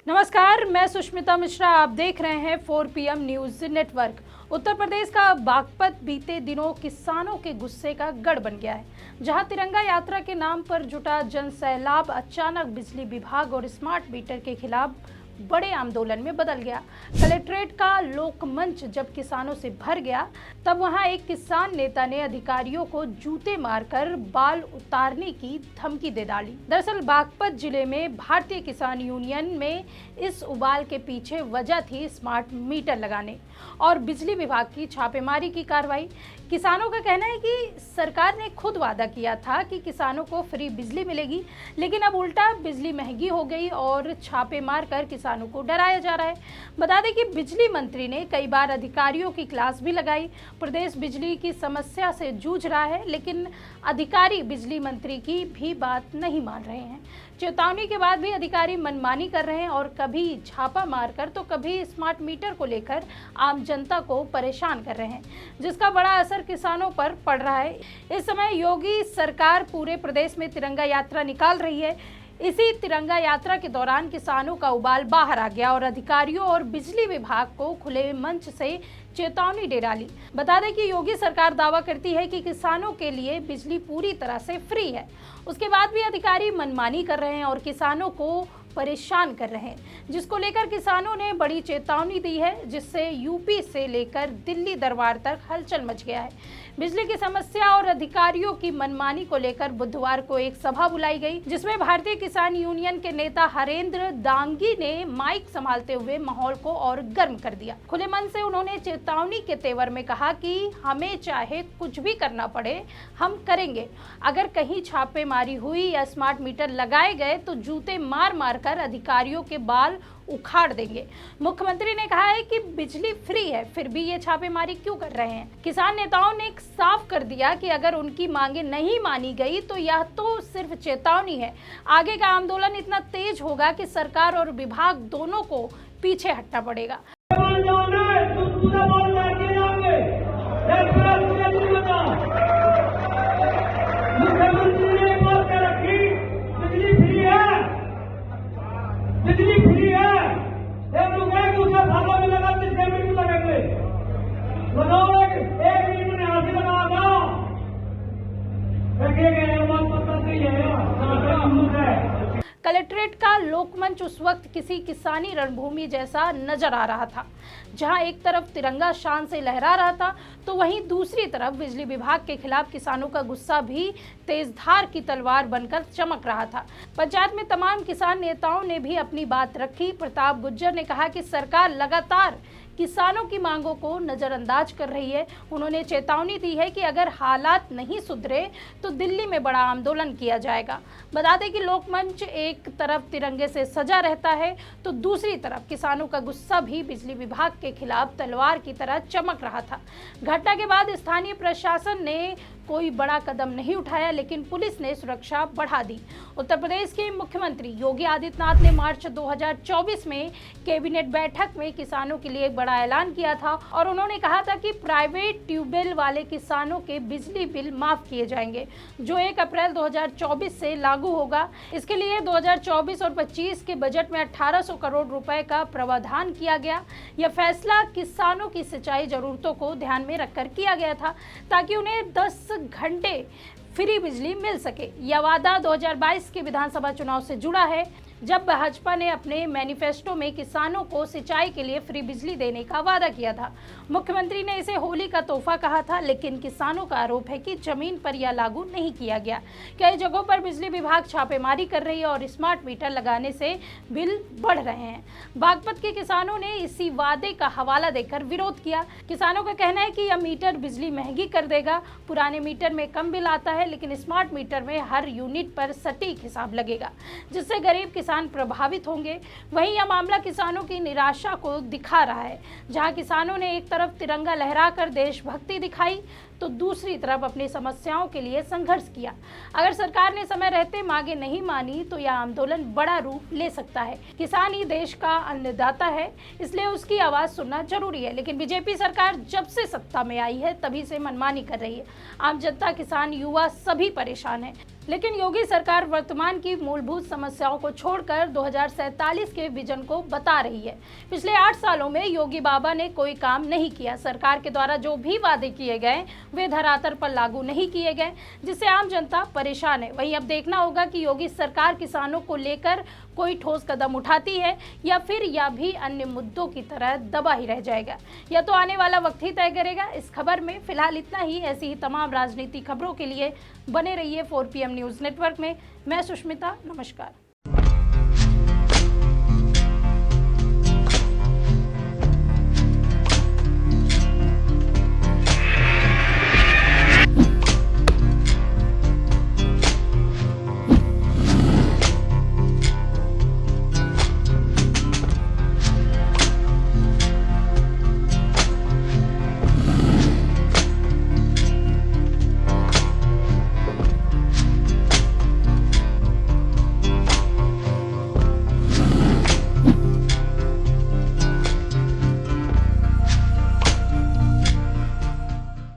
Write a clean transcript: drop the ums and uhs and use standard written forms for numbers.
नमस्कार, मैं सुष्मिता मिश्रा। आप देख रहे हैं 4 PM news network. Uttar Pradesh का बागपत बीते दिनों किसानों के गुस्से का गढ़ बन गया है, जहां तिरंगा यात्रा के नाम पर जुटा जन सैलाब अचानक बिजली विभाग और स्मार्ट मीटर के खिलाफ बड़े आंदोलन में बदल गया। कलेक्ट्रेट का लोकमंच जब किसानों से भर गया, तब वहां एक किसान नेता ने अधिकारियों को जूते मारकर बाल उतारने की धमकी दे डाली। दरअसल बागपत जिले में भारतीय किसान यूनियन में इस उबाल के पीछे वजह थी स्मार्ट मीटर लगाने और बिजली विभाग की छापेमारी की कार्रवाई। किसानों का कहना है कि सरकार ने खुद वादा किया था कि किसानों को फ्री बिजली मिलेगी, लेकिन अब उल्टा बिजली महंगी हो गई और छापे मारकर किसानों को डराया जा रहा है। बता दें कि बिजली मंत्री ने कई बार अधिकारियों की क्लास भी लगाई। प्रदेश बिजली की समस्या से जूझ रहा है, लेकिन अधिकारी बिजली मंत्री की भी बात नहीं मान रहे हैं। चेतावनी के बाद भी अधिकारी मनमानी कर रहे हैं और कभी छापा मारकर तो कभी स्मार्ट मीटर को लेकर आम जनता को परेशान कर रहे हैं, जिसका बड़ा असर किसानों पर पड़ रहा है। इस समय योगी सरकार पूरे प्रदेश में तिरंगा यात्रा निकाल रही है। इसी तिरंगा यात्रा के दौरान किसानों का उबाल बाहर आ गया और अधिकारियों और बिजली विभाग को खुले मंच से चेतावनी दे डाली। बता दें कि योगी सरकार दावा करती है कि किसानों के लिए बिजली पूरी तरह से फ्री है, उसके बाद भी अधिकारी मनमानी कर रहे हैं और किसानों को परेशान कर रहे हैं, जिसको लेकर किसानों ने बड़ी चेतावनी दी है, जिससे यूपी से लेकर दिल्ली दरबार तक हलचल मच गया है। बिजली की समस्या और अधिकारियों की मनमानी को लेकर बुधवार को एक सभा बुलाई गई, जिसमें भारतीय किसान यूनियन के नेता हरेंद्र दांगी ने माइक संभालते हुए माहौल को और गर्म कर दिया। खुले मन से उन्होंने चेतावनी के तेवर में कहा कि हमें चाहे कुछ भी करना पड़े, हम करेंगे। अगर कहीं छापेमारी हुई या स्मार्ट मीटर लगाए गए तो जूते मार मार कर अधिकारियों के बाल उखाड़ देंगे। मुख्यमंत्री ने कहा है कि बिजली फ्री है, फिर भी ये छापेमारी क्यों कर रहे हैं। किसान नेताओं ने साफ कर दिया कि अगर उनकी मांगे नहीं मानी गई तो यह तो सिर्फ चेतावनी है, आगे का आंदोलन इतना तेज होगा कि सरकार और विभाग दोनों को पीछे हटना पड़ेगा। बिजली फ्री है, एक लोग है कि उसका भागा भी लगा 3 मिनट लगेंगे। बताओ एक मिनट में हाथ लगा दो। कलेक्ट्रेट का लोकमंच उस वक्त किसी किसानी रणभूमि जैसा नजर आ रहा था, जहां एक तरफ तिरंगा शान से लहरा रहा था तो वहीं दूसरी तरफ बिजली विभाग के खिलाफ किसानों का गुस्सा भी तेजधार की तलवार बनकर चमक रहा था। पंचायत में तमाम किसान नेताओं ने भी अपनी बात रखी। प्रताप गुज्जर ने कहा कि सरकार लगातार किसानों की मांगों को नजरअंदाज कर रही है। उन्होंने चेतावनी दी है कि अगर हालात नहीं सुधरे तो दिल्ली में बड़ा आंदोलन किया जाएगा। बता दें कि लोकमंच एक तरफ तिरंगे से सजा रहता है तो दूसरी तरफ किसानों का गुस्सा भी बिजली विभाग के खिलाफ तलवार की तरह चमक रहा था। घटना के बाद स्थानीय प्रशासन ने कोई बड़ा कदम नहीं उठाया, लेकिन पुलिस ने सुरक्षा बढ़ा दी। उत्तर प्रदेश के मुख्यमंत्री योगी आदित्यनाथ ने मार्च 2024 में कैबिनेट बैठक में किसानों के लिए एक बड़ा ऐलान किया था और उन्होंने कहा था कि प्राइवेट ट्यूबवेल वाले किसानों के बिजली बिल माफ किए जाएंगे, जो 1 अप्रैल 2024 से लागू होगा। इसके लिए 2024 और 25 के बजट में 1800 करोड़ रुपए का प्रावधान किया गया। यह फैसला किसानों की सिंचाई जरूरतों को ध्यान में रखकर किया गया था, ताकि उन्हें 10 घंटे फ्री बिजली मिल सके। यह वादा 2022 के विधानसभा चुनाव से जुड़ा है, जब भाजपा ने अपने मैनिफेस्टो में किसानों को सिंचाई के लिए फ्री बिजली देने का वादा किया था। मुख्यमंत्री ने इसे होली का तोहफा कहा था, लेकिन किसानों का आरोप है कि जमीन पर यह लागू नहीं किया गया। कई जगहों पर बिजली विभाग छापेमारी कर रही है और स्मार्ट मीटर लगाने से बिल बढ़ रहे हैं। बागपत के किसानों ने इसी वादे का हवाला देकर विरोध किया। किसानों का कहना है कि यह मीटर बिजली महंगी कर देगा। पुराने मीटर में कम बिल आता है, लेकिन स्मार्ट मीटर में हर यूनिट पर सटीक हिसाब लगेगा, जिससे गरीब किसान प्रभावित होंगे। वहीं यह मामला किसानों की निराशा को दिखा रहा है, जहां किसानों ने एक तरफ तिरंगा लहराकर देशभक्ति दिखाई तो दूसरी तरफ अपनी समस्याओं के लिए संघर्ष किया। अगर सरकार ने समय रहते मांगे नहीं मानी तो यह आंदोलन बड़ा रूप ले सकता है। किसान ही देश का अन्नदाता है, इसलिए उसकी आवाज सुनना जरूरी है। लेकिन बीजेपी सरकार जब से सत्ता में आई है तभी से मनमानी कर रही है। आम जनता, किसान, युवा सभी परेशान है। लेकिन योगी सरकार वर्तमान की मूलभूत समस्याओं को छोड़कर 2047 के विजन को बता रही है। पिछले 8 सालों में योगी बाबा ने कोई काम नहीं किया। सरकार के द्वारा जो भी वादे किए गए वे धरातल पर लागू नहीं किए गए, जिससे आम जनता परेशान है। वहीं अब देखना होगा कि योगी सरकार किसानों को लेकर कोई ठोस कदम उठाती है या फिर यह भी अन्य मुद्दों की तरह दबा ही रह जाएगा। यह तो आने वाला वक्त ही तय करेगा। इस खबर में फिलहाल इतना ही। ऐसी ही तमाम राजनीतिक खबरों के लिए बने रहिए 4 PM न्यूज़ नेटवर्क में। मैं सुष्मिता, नमस्कार।